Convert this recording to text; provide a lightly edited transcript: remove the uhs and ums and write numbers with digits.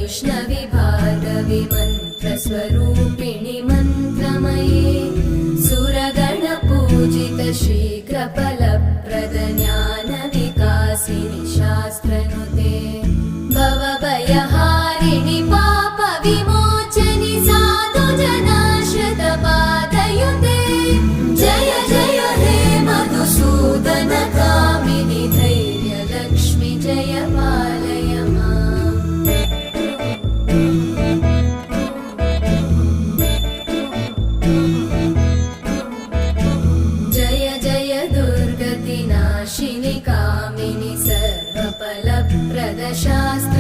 वैष्णवि भार्गवि मन्त्रस्वरूपिणि मन्त्रमये सुरगणपूजित शीघ्रफलप्रद ज्ञानविकासिनि शास्त्रनुते भवभयहारिणि पापविमोचनि साधुजनाश्रितपादयुते जय जय हे मधुसूदन कामिनि धैर्यलक्ष्मि जय पालय माम्। जय जय दुर्गतिनाशिनि कामिनि सर्वफलप्रद शास्त्र